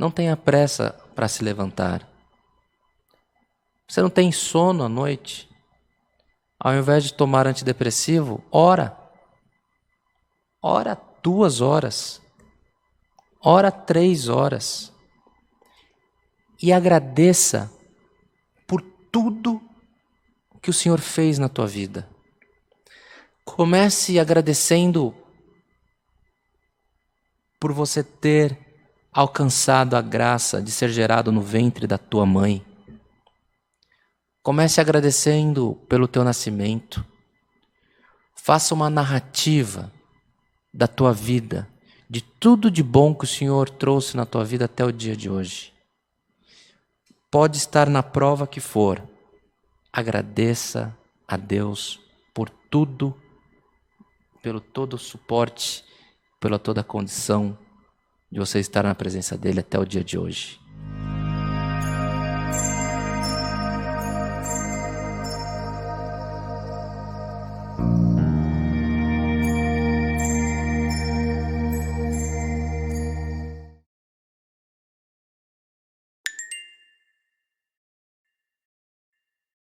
Não tenha pressa para se levantar. Você não tem sono à noite? Ao invés de tomar antidepressivo, ora. Ora 2 horas. Ora 3 horas. E agradeça por tudo que o Senhor fez na tua vida. Comece agradecendo por você ter alcançado a graça de ser gerado no ventre da tua mãe. Comece agradecendo pelo teu nascimento. Faça uma narrativa da tua vida, de tudo de bom que o Senhor trouxe na tua vida até o dia de hoje. Pode estar na prova que for. Agradeça a Deus por tudo, pelo todo o suporte, pela toda a condição de você estar na presença dEle até o dia de hoje.